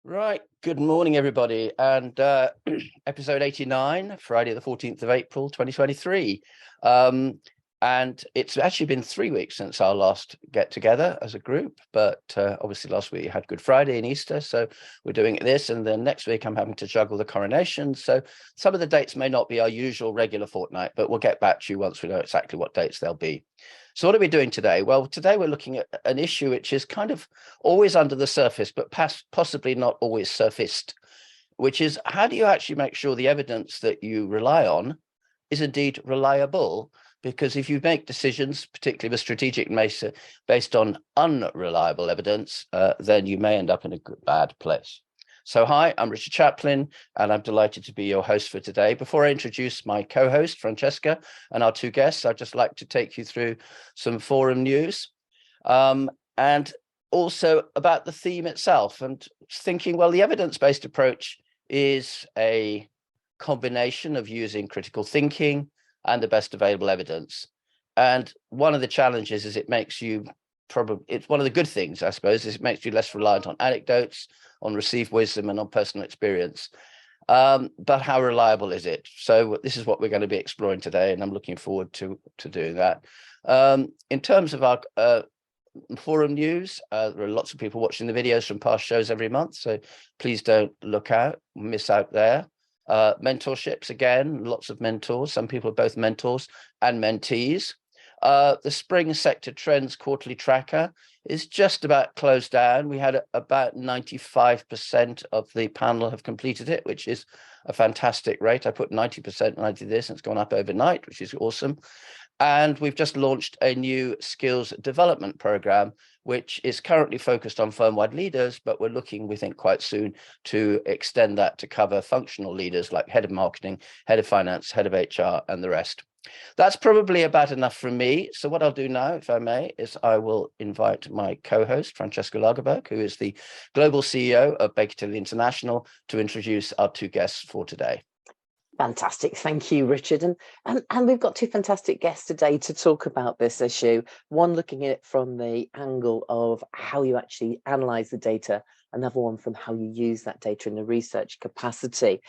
Right. Good morning, everybody. And episode 89, Friday, the 14th of April, 2023. And it's actually been 3 weeks since our last get together as a group. But obviously last week had Good Friday and Easter. So we're doing this. And then next week I'm having to juggle the coronation. So some of the dates may not be our usual regular fortnight, but we'll get back to you once we know exactly what dates they'll be. So what are we doing today? Well, today we're looking at an issue which is kind of always under the surface, but possibly not always surfaced, which is how do you actually make sure the evidence that you rely on is indeed reliable? Because if you make decisions, particularly with strategic nature, based on unreliable evidence, then you may end up in a bad place. So hi, I'm Richard Chaplin, and I'm delighted to be your host for today. Before I introduce my co-host, Francesca, and our two guests, I'd just like to take you through some forum news and also about the theme itself, and thinking, well, the evidence-based approach is a combination of using critical thinking and the best available evidence. And one of the challenges is it makes you it's one of the good things, I suppose, is it makes you less reliant on anecdotes, on received wisdom, and on personal experience. But how reliable is it? So this is what we're going to be exploring today, and I'm looking forward to doing that. In terms of our forum news, there are lots of people watching the videos from past shows every month, so please don't miss out there. Mentorships, again, lots of mentors. Some people are both mentors and mentees. The Spring Sector Trends quarterly tracker is just about closed down. We had about 95% of the panel have completed it, which is a fantastic rate. I put 90% when I did this, and it's gone up overnight, which is awesome. And we've just launched a new skills development program, which is currently focused on firm-wide leaders, but we're looking, we think, quite soon to extend that to cover functional leaders like head of marketing, head of finance, head of HR, and the rest. That's probably about enough from me. So what I'll do now, if I may, is I will invite my co-host, Francesca Lagerberg, who is the Global CEO of Baker Tilly International, to introduce our two guests for today. Fantastic. Thank you, Richard. And we've got two fantastic guests today to talk about this issue. One looking at it from the angle of how you actually analyze the data, another one from how you use that data in a research capacity.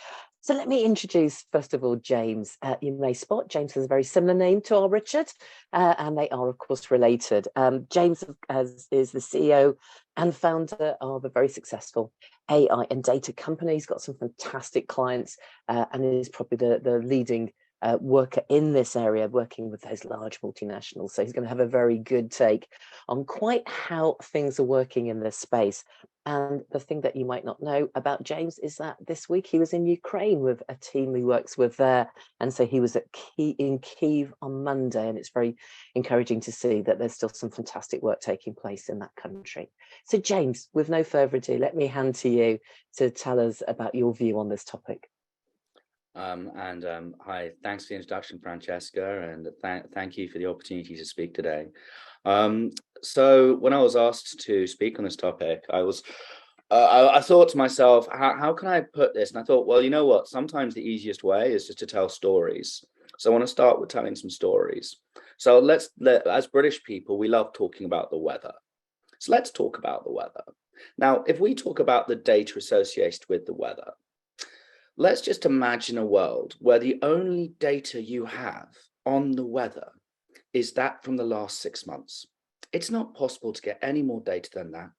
So let me introduce, first of all, James. You may spot James has a very similar name to our Richard, and they are, of course, related. James is the CEO and founder of a very successful AI and data company. He's got some fantastic clients and is probably the leading worker in this area, working with those large multinationals. So he's going to have a very good take on quite how things are working in this space. And the thing that you might not know about James is that this week he was in Ukraine with a team he works with there. And so he was in Kyiv on Monday. And it's very encouraging to see that there's still some fantastic work taking place in that country. So James, with no further ado, let me hand to you to tell us about your view on this topic. Hi, thanks for the introduction, Francesca, and thank you for the opportunity to speak today. So when I was asked to speak on this topic, I thought to myself, how can I put this? And I thought, well, you know what? Sometimes the easiest way is just to tell stories. So I want to start with telling some stories. So as British people, we love talking about the weather. So let's talk about the weather. Now, if we talk about the data associated with the weather, let's just imagine a world where the only data you have on the weather is that from the last 6 months. It's not possible to get any more data than that.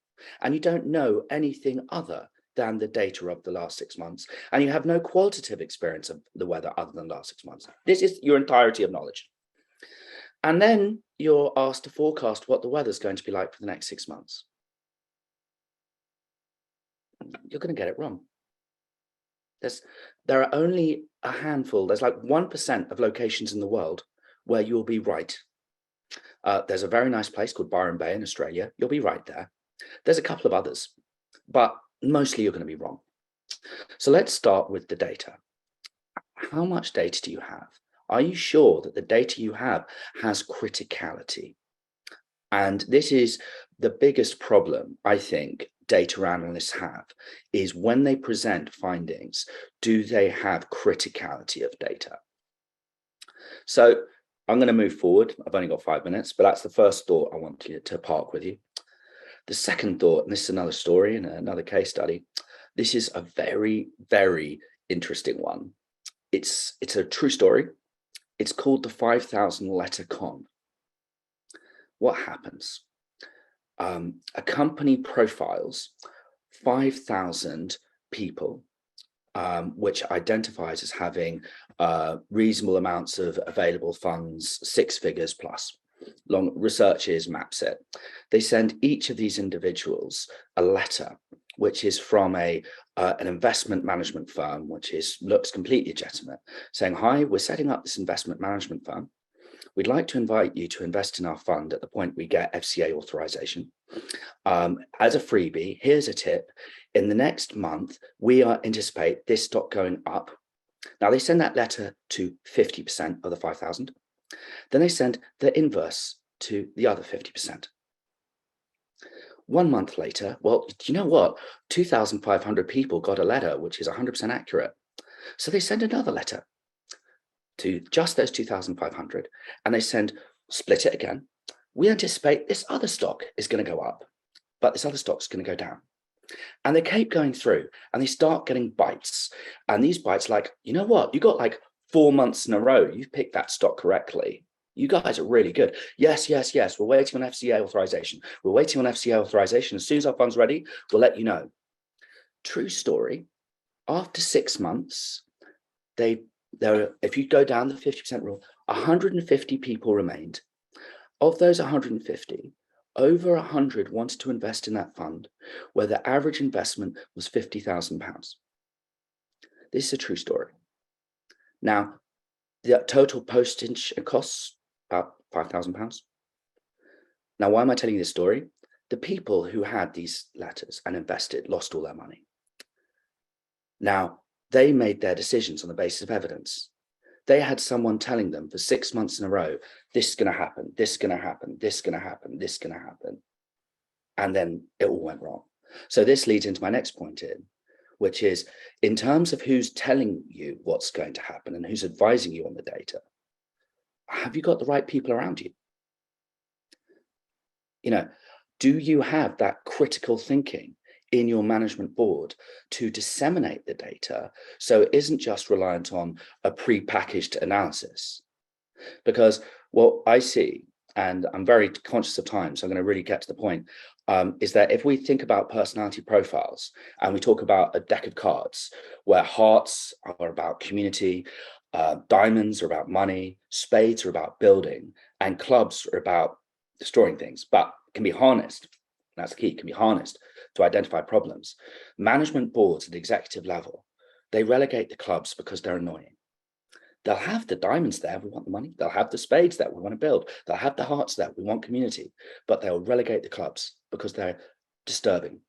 And you don't know anything other than the data of the last 6 months. And you have no qualitative experience of the weather other than the last 6 months. This is your entirety of knowledge. And then you're asked to forecast what the weather's going to be like for the next 6 months. You're going to get it wrong. There are only a handful, there's like 1% of locations in the world where you'll be right. There's a very nice place called Byron Bay in Australia. You'll be right there. There's a couple of others, but mostly you're going to be wrong. So let's start with the data. How much data do you have? Are you sure that the data you have has criticality? And this is the biggest problem, I think, data analysts have, is when they present findings, do they have criticality of data? So I'm going to move forward. I've only got 5 minutes, but that's the first thought I want to park with you. The second thought, and this is another story and another case study. This is a very, very interesting one. It's a true story. It's called the 5,000 letter con. What happens? A company profiles 5,000 people, which identifies as having reasonable amounts of available funds, 6 figures plus. Long researchers maps it. They send each of these individuals a letter, which is from an investment management firm, which looks completely legitimate, saying, "Hi, we're setting up this investment management firm. We'd like to invite you to invest in our fund at the point we get FCA authorization. As a freebie, here's a tip. In the next month, we anticipate this stock going up." Now, they send that letter to 50% of the 5,000. Then they send the inverse to the other 50%. 1 month later, well, you know what? 2,500 people got a letter, which is 100% accurate. So they send another letter to just those 2,500, and they split it again. We anticipate this other stock is going to go up, but this other stock's going to go down. And they keep going through, and they start getting bites. And these bites, like, you know what? You got like 4 months in a row. You've picked that stock correctly. You guys are really good. Yes. We're waiting on FCA authorization. We're waiting on FCA authorization. As soon as our fund's ready, we'll let you know. True story. After 6 months, if you go down the 50% rule, 150 people remained. Of those 150, over 100 wanted to invest in that fund, where the average investment was £50,000. This is a true story. Now, the total postage costs about £5,000. Now, why am I telling you this story? The people who had these letters and invested lost all their money. Now, they made their decisions on the basis of evidence. They had someone telling them for 6 months in a row, this is going to happen, this is going to happen, this is going to happen, this is going to happen. And then it all went wrong. So this leads into my next point which is, in terms of who's telling you what's going to happen and who's advising you on the data, have you got the right people around you? Do you have that critical thinking in your management board to disseminate the data so it isn't just reliant on a pre-packaged analysis? Because what I see, and I'm very conscious of time, so I'm going to really get to the point, is that if we think about personality profiles and we talk about a deck of cards where hearts are about community, diamonds are about money, spades are about building, and clubs are about destroying things, but can be harnessed. That's the key, can be harnessed to identify problems. Management boards at the executive level, they relegate the clubs because they're annoying. They'll have the diamonds there, we want the money. They'll have the spades there, we want to build. They'll have the hearts there, we want community. But they'll relegate the clubs because they're disturbing.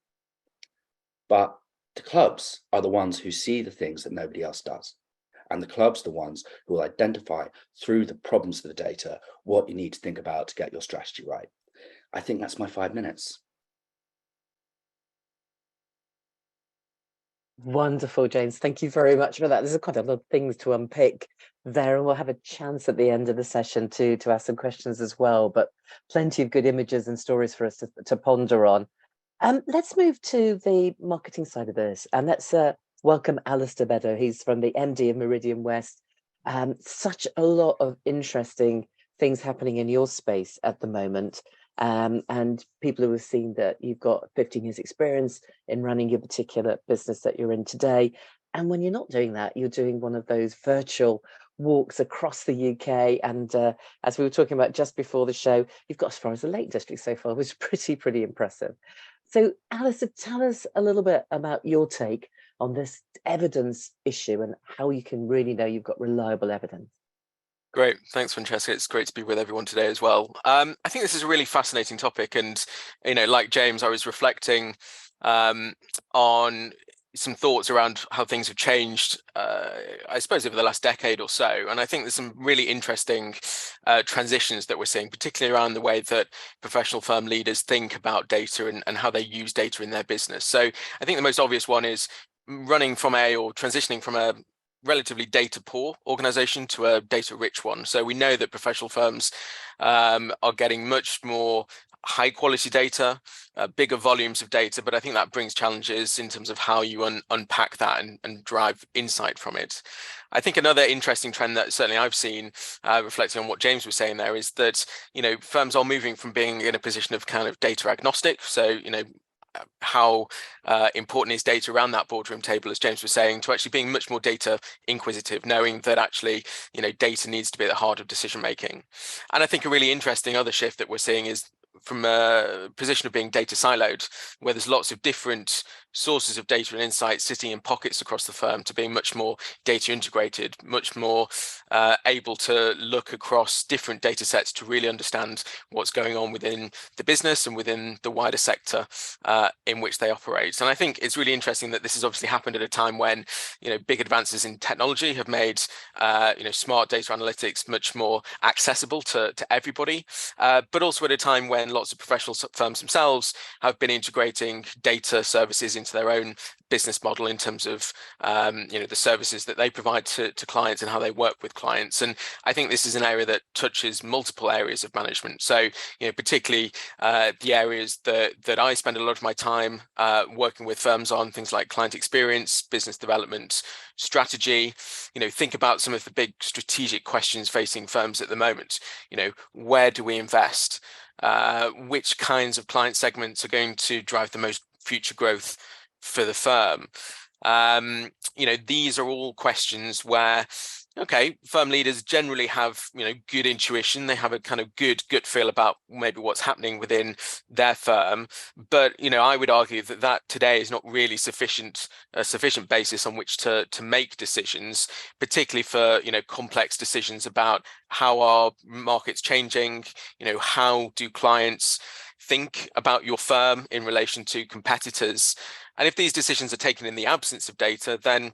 But the clubs are the ones who see the things that nobody else does. And the clubs are the ones who will identify through the problems of the data what you need to think about to get your strategy right. I think that's my 5 minutes. Wonderful, James. Thank you very much for that. There's quite a lot of things to unpick there, and we'll have a chance at the end of the session to ask some questions as well, but plenty of good images and stories for us to ponder on. Let's move to the marketing side of this, and let's welcome Alastair Beddow. He's from the MD of Meridian West. Such a lot of interesting things happening in your space at the moment. And people who have seen that you've got 15 years experience in running your particular business that you're in today. And when you're not doing that, you're doing one of those virtual walks across the UK. And as we were talking about just before the show, you've got as far as the Lake District so far, which is pretty impressive. So Alistair, tell us a little bit about your take on this evidence issue and how you can really know you've got reliable evidence. Great. Thanks, Francesca. It's great to be with everyone today as well. I think this is a really fascinating topic. And, like James, I was reflecting on some thoughts around how things have changed, I suppose, over the last decade or so. And I think there's some really interesting transitions that we're seeing, particularly around the way that professional firm leaders think about data and how they use data in their business. So I think the most obvious one is transitioning from a relatively data poor organization to a data rich one. So we know that professional firms are getting much more high quality data, bigger volumes of data, but I think that brings challenges in terms of how you unpack that and drive insight from it. I think another interesting trend that certainly I've seen, reflecting on what James was saying there, is that, firms are moving from being in a position of kind of data agnostic. So, how important is data around that boardroom table, as James was saying, to actually being much more data inquisitive, knowing that actually, data needs to be at the heart of decision making. And I think a really interesting other shift that we're seeing is from a position of being data siloed, where there's lots of different sources of data and insights sitting in pockets across the firm, to being much more data integrated, much more able to look across different data sets to really understand what's going on within the business and within the wider sector in which they operate. And I think it's really interesting that this has obviously happened at a time when, big advances in technology have made, smart data analytics much more accessible to everybody, but also at a time when lots of professional firms themselves have been integrating data services into their own business model in terms of the services that they provide to clients and how they work with clients. And I think this is an area that touches multiple areas of management. So particularly the areas that I spend a lot of my time working with firms on, things like client experience, business development, strategy. Think about some of the big strategic questions facing firms at the moment. Where do we invest? Which kinds of client segments are going to drive the most future growth for the firm? These are all questions where, okay, firm leaders generally have, good intuition. They have a kind of good gut feel about maybe what's happening within their firm. But, I would argue that today is not really sufficient basis on which to make decisions, particularly for, complex decisions about how are markets changing, how do clients think about your firm in relation to competitors. And if these decisions are taken in the absence of data, then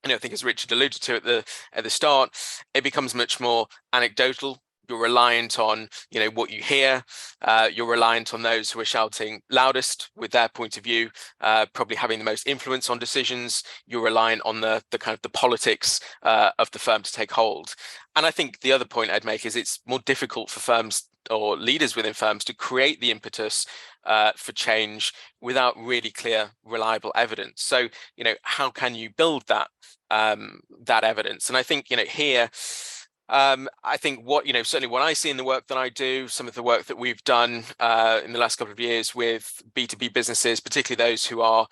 I think, as Richard alluded to at the start, it becomes much more anecdotal. You're reliant on, what you hear. You're reliant on those who are shouting loudest with their point of view, probably having the most influence on decisions. You're reliant on the kind of the politics of the firm to take hold. And I think the other point I'd make is it's more difficult for firms or leaders within firms to create the impetus for change without really clear, reliable evidence. So, how can you build that evidence? And I think, here, I think what, certainly what I see in the work that I do, some of the work that we've done in the last couple of years with B2B businesses, particularly those who are,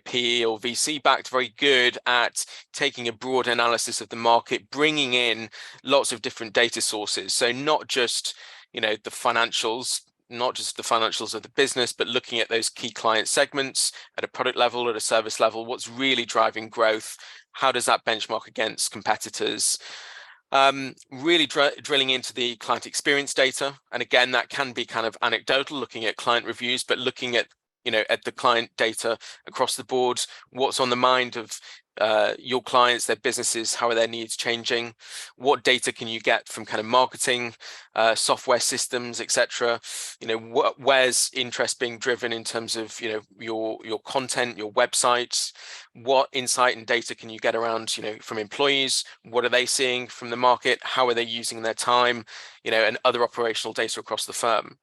PE or VC backed, very good at taking a broad analysis of the market, bringing in lots of different data sources. So not just, the financials, not just the financials of the business, but looking at those key client segments at a product level, at a service level, what's really driving growth? How does that benchmark against competitors? Really drilling into the client experience data. And again, that can be kind of anecdotal, looking at client reviews, but looking at, at the client data across the board, what's on the mind of your clients, their businesses, how are their needs changing? What data can you get from kind of marketing, software systems, etc.? Where's interest being driven in terms of, your content, your websites? What insight and data can you get around, from employees? What are they seeing from the market? How are they using their time, and other operational data across the firm?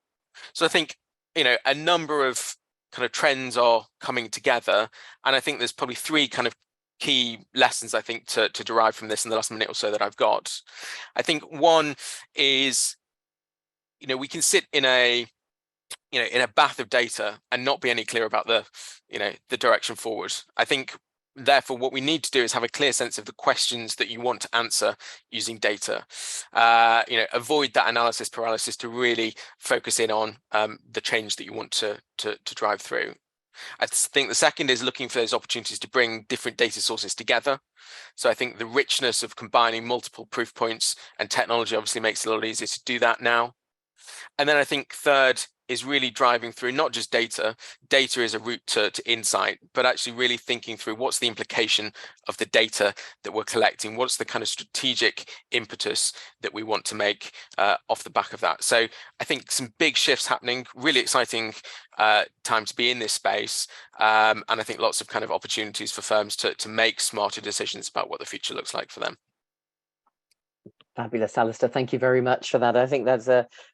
So I think, a number of kind of trends are coming together. And I think there's probably three kind of key lessons, I think, to derive from this in the last minute or so that I've got. I think one is, we can sit in a bath of data and not be any clear about the direction forward. I think, therefore, what we need to do is have a clear sense of the questions that you want to answer using data. Avoid that analysis paralysis to really focus in on the change that you want to drive through. I think the second is looking for those opportunities to bring different data sources together. So I think the richness of combining multiple proof points and technology obviously makes it a lot easier to do that now. And then I think third is really driving through not just data. Data is a route to insight, but actually really thinking through what's the implication of the data that we're collecting, what's the kind of strategic impetus that we want to make off the back of that. So I think some big shifts happening, really exciting time to be in this space, and I think lots of kind of opportunities for firms to make smarter decisions about what the future looks like for them. Fabulous, Alastair. Thank you very much for that. I think that's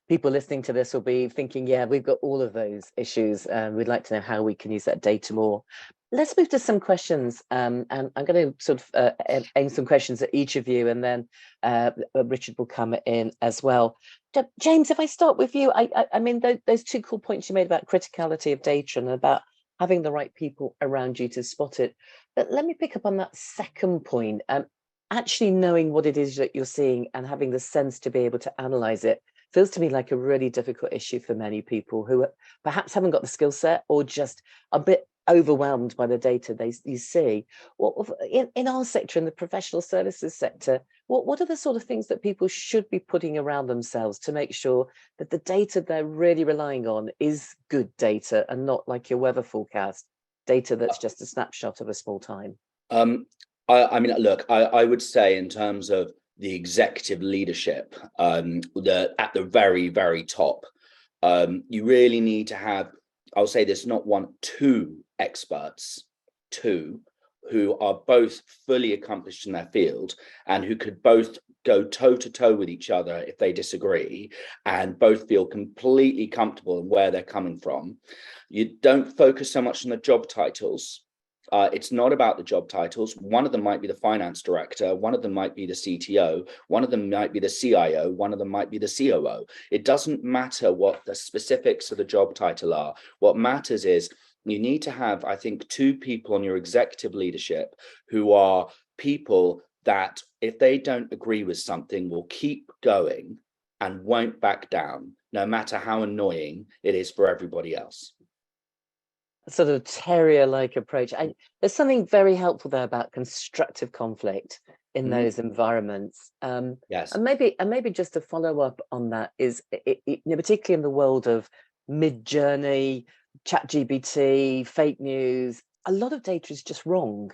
people listening to this will be thinking, yeah, we've got all of those issues, and we'd like to know how we can use that data more. Let's move to some questions, and I'm going to sort of aim some questions at each of you, and then Richard will come in as well. James, if I start with you, I mean, those two cool points you made about criticality of data and about having the right people around you to spot it. But let me pick up on that second point. Actually knowing what it is that you're seeing and having the sense to be able to analyze it feels to me like a really difficult issue for many people who perhaps haven't got the skill set or just a bit overwhelmed by the data you see. In our sector, in the professional services sector, what are the sort of things that people should be putting around themselves to make sure that the data they're really relying on is good data and not like your weather forecast data that's just a snapshot of a small time? I mean, look, I would say in terms of the executive leadership, at the very, very top, you really need to have, I'll say this, not one, two experts, two who are both fully accomplished in their field and who could both go toe to toe with each other if they disagree and both feel completely comfortable in where they're coming from. You don't focus so much on the job titles. It's not about the job titles. One of them might be the finance director. One of them might be the CTO. One of them might be the CIO. One of them might be the COO. It doesn't matter what the specifics of the job title are. What matters is you need to have, I think, two people on your executive leadership who are people that, if they don't agree with something, will keep going and won't back down, no matter how annoying it is for everybody else. Sort of terrier-like approach. There's something very helpful there about constructive conflict in those environments. Yes. And maybe just to follow up on that is, particularly in the world of mid-journey, ChatGPT, fake news, a lot of data is just wrong.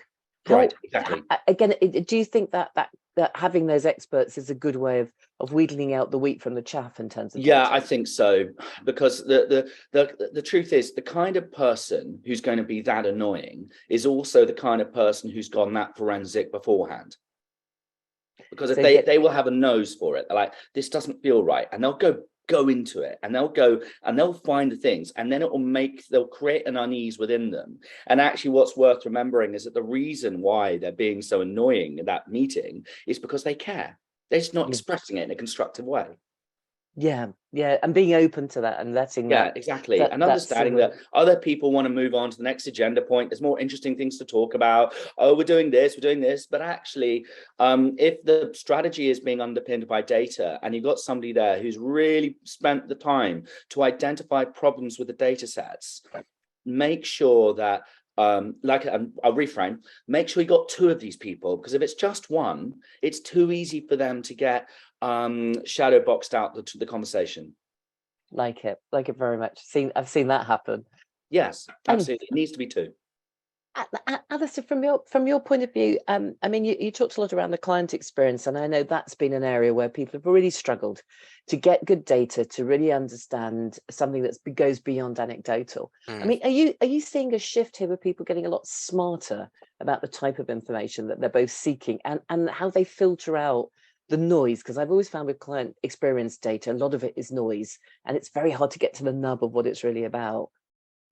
Right, exactly. Again, do you think that having those experts is a good way of wheedling out the wheat from the chaff in terms of data? Yeah, I think so, because the truth is, the kind of person who's going to be that annoying is also the kind of person who's gone that forensic beforehand. Because if they will have a nose for it, they're like, this doesn't feel right, and they'll go into it, and they'll find the things, and then they'll create an unease within them. And actually, what's worth remembering is that the reason why they're being so annoying in that meeting is because they care. They're just not expressing it in a constructive way. Yeah, and being open to that and letting that. Exactly. And understanding that other people want to move on to the next agenda point. There's more interesting things to talk about. Oh, we're doing this. But actually, if the strategy is being underpinned by data and you've got somebody there who's really spent the time to identify problems with the data sets, make sure that I'll reframe, make sure you got two of these people, because if it's just one, it's too easy for them to get shadow boxed out the conversation. Like it very much. I've seen that happen. Yes, absolutely. It needs to be two. Alastair, from your point of view, I mean, you talked a lot around the client experience, and I know that's been an area where people have really struggled to get good data to really understand something that goes beyond anecdotal. I mean, are you seeing a shift here with people getting a lot smarter about the type of information that they're both seeking and how they filter out the noise? Because I've always found with client experience data, a lot of it is noise, and it's very hard to get to the nub of what it's really about.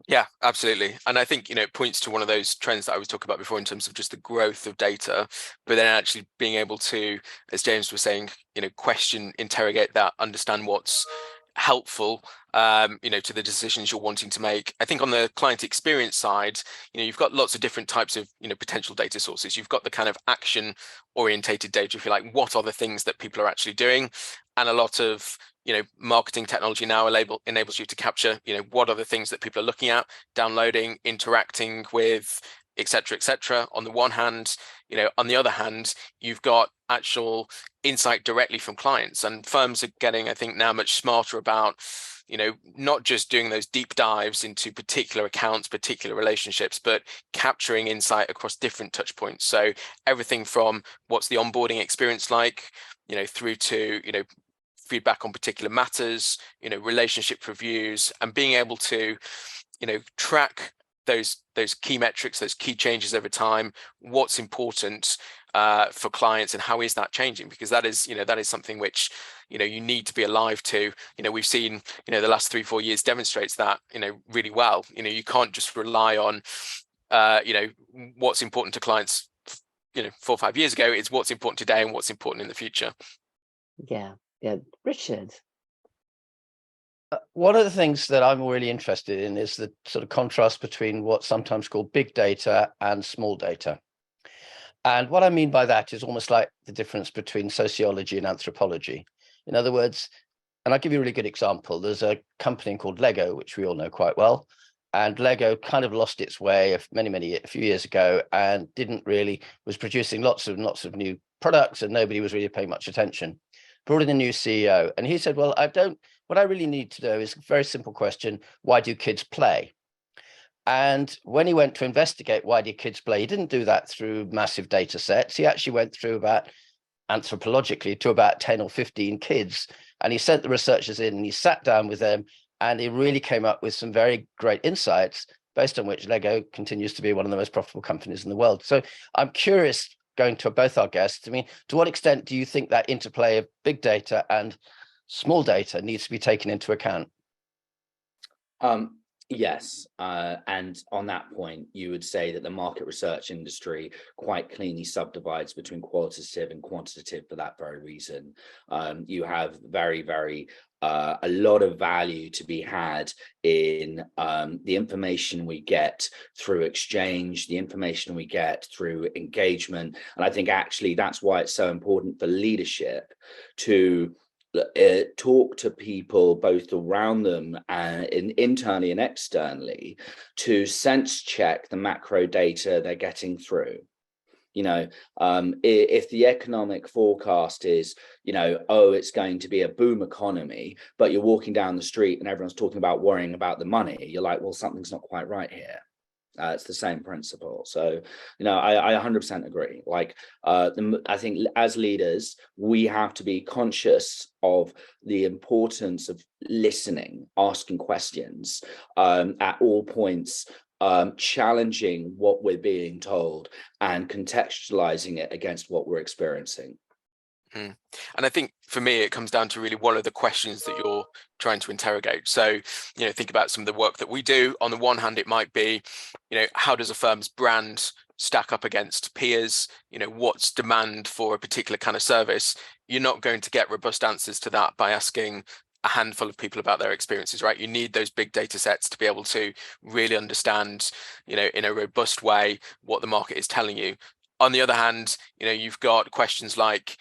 Yeah, absolutely. And I think, it points to one of those trends that I was talking about before in terms of just the growth of data, but then actually being able to, as James was saying, question, interrogate that, understand what's helpful, to the decisions you're wanting to make. I think on the client experience side, you've got lots of different types of, potential data sources. You've got the kind of action orientated data, if you like, what are the things that people are actually doing? And a lot of, marketing technology now enables you to capture, what are the things that people are looking at, downloading, interacting with, etc. On the one hand, on the other hand, you've got actual insight directly from clients, and firms are getting, I think, now much smarter about, not just doing those deep dives into particular accounts, particular relationships, but capturing insight across different touch points. So everything from what's the onboarding experience like, through to, feedback on particular matters, relationship reviews, and being able to, track those key metrics, those key changes over time, what's important, for clients, and how is that changing? Because that is, that is something which, you need to be alive to. We've seen, the last 3-4 years demonstrates that, really well. You can't just rely on, what's important to clients, 4 or 5 years ago. It's what's important today and what's important in the future. Yeah. Richard. One of the things that I'm really interested in is the sort of contrast between what's sometimes called big data and small data. And what I mean by that is almost like the difference between sociology and anthropology. In other words, and I'll give you a really good example. There's a company called Lego, which we all know quite well. And Lego kind of lost its way a few years ago, and was producing lots of new products, and nobody was really paying much attention. Brought in a new CEO, and he said, well, what I really need to do is a very simple question: why do kids play? And when he went to investigate why do kids play, he didn't do that through massive data sets. He actually went through anthropologically to about 10 or 15 kids, and he sent the researchers in, and he sat down with them, and he really came up with some very great insights, based on which Lego continues to be one of the most profitable companies in the world. So I'm curious, going to both our guests, to what extent do you think that interplay of big data and small data needs to be taken into account? Yes, and on that point, you would say that the market research industry quite cleanly subdivides between qualitative and quantitative for that very reason. You have a lot of value to be had in the information we get through exchange, the information we get through engagement. And I think actually that's why it's so important for leadership to talk to people both around them and internally and externally, to sense check the macro data they're getting through. If the economic forecast is, it's going to be a boom economy, but you're walking down the street and everyone's talking about worrying about the money, you're like, well, something's not quite right here. It's the same principle. So, I 100% agree. I think as leaders, we have to be conscious of the importance of listening, asking questions at all points, challenging what we're being told and contextualizing it against what we're experiencing. And I think for me, it comes down to really what are the questions that you're trying to interrogate. So, think about some of the work that we do. On the one hand, it might be, how does a firm's brand stack up against peers? What's demand for a particular kind of service? You're not going to get robust answers to that by asking a handful of people about their experiences, right? You need those big data sets to be able to really understand, in a robust way, what the market is telling you. On the other hand, you've got questions like,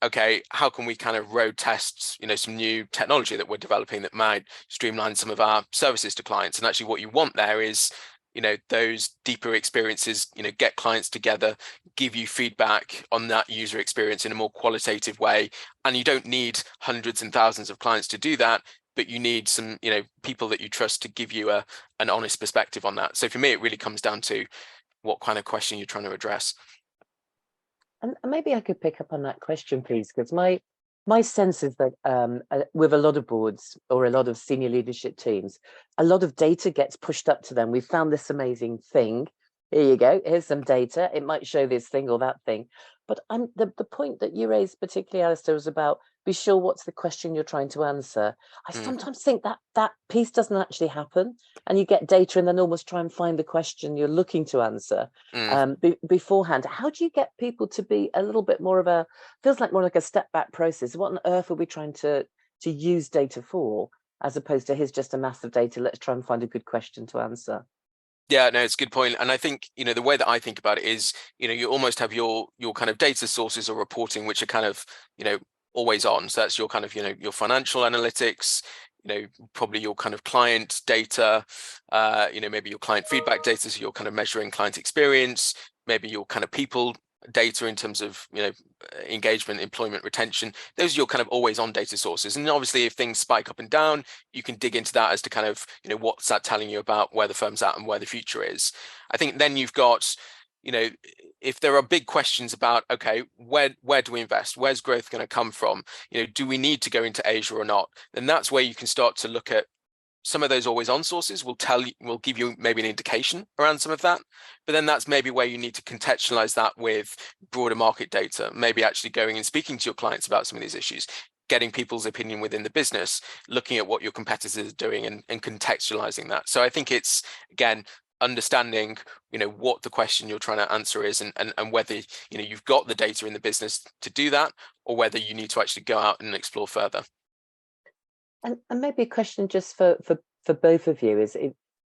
okay, how can we kind of road test, some new technology that we're developing that might streamline some of our services to clients? And actually what you want there is, those deeper experiences, get clients together, give you feedback on that user experience in a more qualitative way. And you don't need hundreds and thousands of clients to do that, but you need some, people that you trust to give you an honest perspective on that. So for me, it really comes down to what kind of question you're trying to address. And maybe I could pick up on that question, please, because my sense is that with a lot of boards or a lot of senior leadership teams, a lot of data gets pushed up to them. We've found this amazing thing. Here you go. Here's some data. It might show this thing or that thing. But the point that you raised, particularly, Alastair, was about be sure what's the question you're trying to answer. I sometimes think that piece doesn't actually happen, and you get data and then almost try and find the question you're looking to answer beforehand. How do you get people to be a little bit more feels like more like a step back process? What on earth are we trying to use data for, as opposed to here's just a mass of data, let's try and find a good question to answer? Yeah, no, it's a good point. And I think, the way that I think about it is, you almost have your kind of data sources or reporting, which are kind of, always on. So that's your kind of, your financial analytics, probably your kind of client data, maybe your client feedback data. So you're kind of measuring client experience, maybe your kind of people data in terms of, engagement, employment, retention. Those are your kind of always on data sources. And obviously if things spike up and down, you can dig into that as to kind of, what's that telling you about where the firm's at and where the future is. I think then you've got, if there are big questions about, okay, where do we invest? Where's growth going to come from? Do we need to go into Asia or not? Then that's where you can start to look at some of those always on sources will give you maybe an indication around some of that, but then that's maybe where you need to contextualize that with broader market data, maybe actually going and speaking to your clients about some of these issues, getting people's opinion within the business, looking at what your competitors are doing and contextualizing that. So I think it's, again, understanding, what the question you're trying to answer is, and whether, you've got the data in the business to do that, or whether you need to actually go out and explore further. And maybe a question just for both of you is,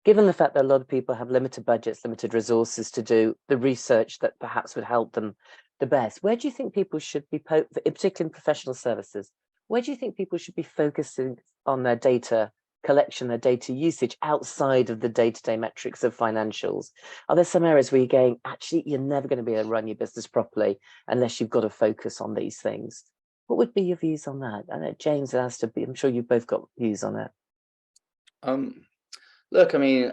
given the fact that a lot of people have limited budgets, limited resources to do the research that perhaps would help them the best, where do you think people should be, particularly in professional services, where do you think people should be focusing on their data collection, their data usage outside of the day-to-day metrics of financials? Are there some areas where you're going, actually, you're never going to be able to run your business properly unless you've got to focus on these things? What would be your views on that? I know James and Alastair, I'm sure you've both got views on that. Look, I mean,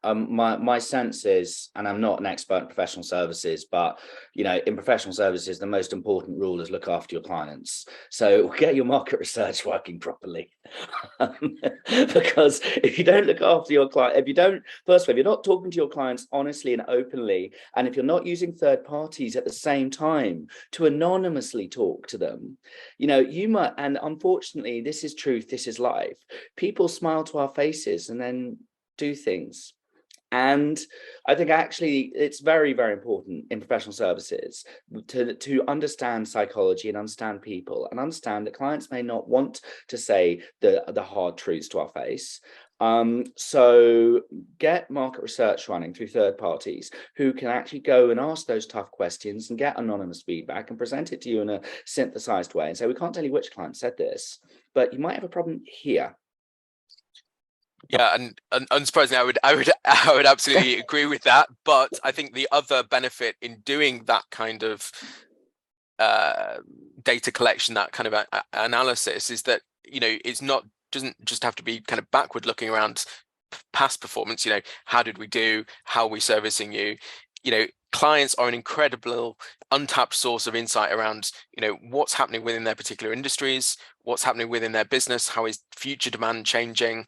my sense is, and I'm not an expert in professional services, but in professional services, the most important rule is look after your clients. So get your market research working properly, because if you don't look after your client, if you're not talking to your clients honestly and openly, and if you're not using third parties at the same time to anonymously talk to them, you might, and unfortunately, this is truth, this is life. People smile to our faces and then do things. And I think actually it's very, very important in professional services to understand psychology and understand people and understand that clients may not want to say the hard truths to our face. So get market research running through third parties who can actually go and ask those tough questions and get anonymous feedback and present it to you in a synthesized way and say, we can't tell you which client said this, but you might have a problem here. Yeah, and unsurprisingly, I would absolutely agree with that. But I think the other benefit in doing that kind of data collection, that kind of analysis, is that doesn't just have to be kind of backward looking around past performance. How did we do? How are we servicing you? Clients are an incredible untapped source of insight around what's happening within their particular industries, what's happening within their business, how is future demand changing.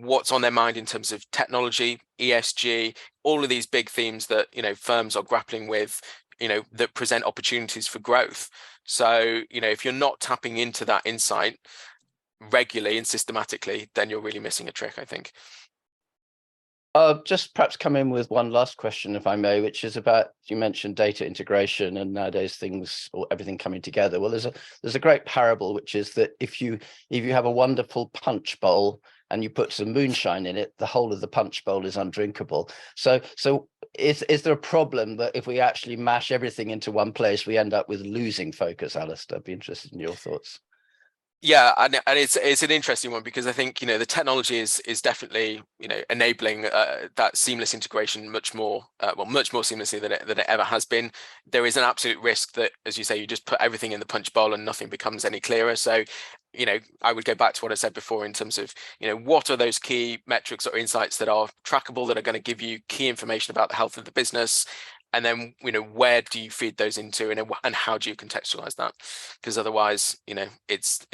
What's on their mind in terms of technology, ESG, all of these big themes that, firms are grappling with, that present opportunities for growth. So, if you're not tapping into that insight regularly and systematically, then you're really missing a trick, I think. Just perhaps come in with one last question, if I may, which is about, you mentioned data integration and nowadays everything coming together. Well, there's a great parable, which is that if you have a wonderful punch bowl and you put some moonshine in it, the whole of the punch bowl is undrinkable. So is there a problem that if we actually mash everything into one place, we end up with losing focus? Alastair, I'd be interested in your thoughts. Yeah, and it's an interesting one, because I think the technology is definitely enabling that seamless integration much more seamlessly than it ever has been. There is an absolute risk that, as you say, you just put everything in the punch bowl and nothing becomes any clearer. So I would go back to what I said before in terms of what are those key metrics or insights that are trackable, that are going to give you key information about the health of the business. And then, where do you feed those into, and how do you contextualize that? Because otherwise, it's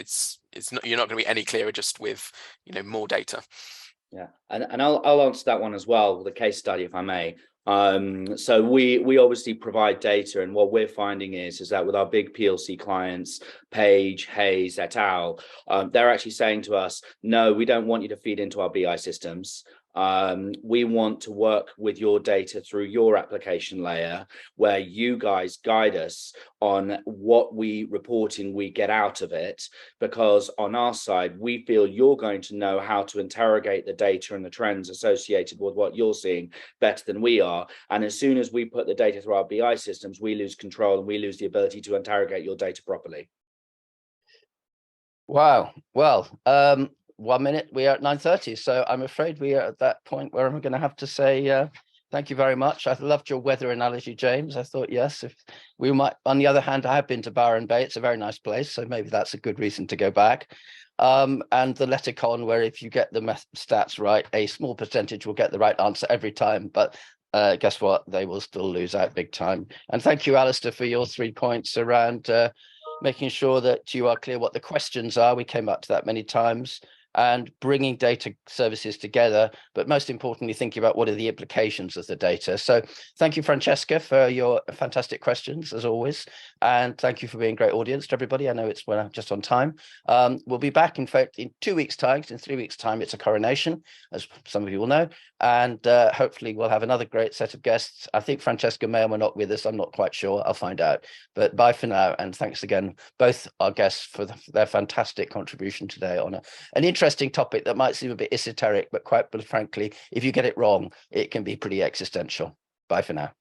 not, you're not going to be any clearer just with, more data. Yeah, and I'll answer that one as well with a case study, if I may. So we obviously provide data, and what we're finding is that with our big PLC clients, Page, Hayes, et al., they're actually saying to us, no, we don't want you to feed into our BI systems. We want to work with your data through your application layer, where you guys guide us on what reporting we get out of it, because on our side, we feel you're going to know how to interrogate the data and the trends associated with what you're seeing better than we are. And as soon as we put the data through our BI systems, we lose control and we lose the ability to interrogate your data properly. Wow. Well, 1 minute, we are at 9:30, so I'm afraid we are at that point where I'm going to have to say thank you very much. I loved your weather analogy, James. I thought, yes, if we might. On the other hand, I have been to Byron Bay. It's a very nice place, so maybe that's a good reason to go back. And the Leticon, where if you get the stats right, a small percentage will get the right answer every time, but guess what? They will still lose out big time. And thank you, Alastair, for your 3 points around making sure that you are clear what the questions are. We came back to that many times. and bringing data services together, but most importantly, thinking about what are the implications of the data. So thank you, Francesca, for your fantastic questions, as always. And thank you for being a great audience to everybody. I know it's just on time. We'll be back, in fact, in 2 weeks' time. In 3 weeks' time, it's a coronation, as some of you will know. And hopefully we'll have another great set of guests. I think Francesca may or may not with us. I'm not quite sure. I'll find out. But bye for now. And thanks again, both our guests, for their fantastic contribution today on an interesting topic that might seem a bit esoteric, but quite frankly, if you get it wrong, it can be pretty existential. Bye for now.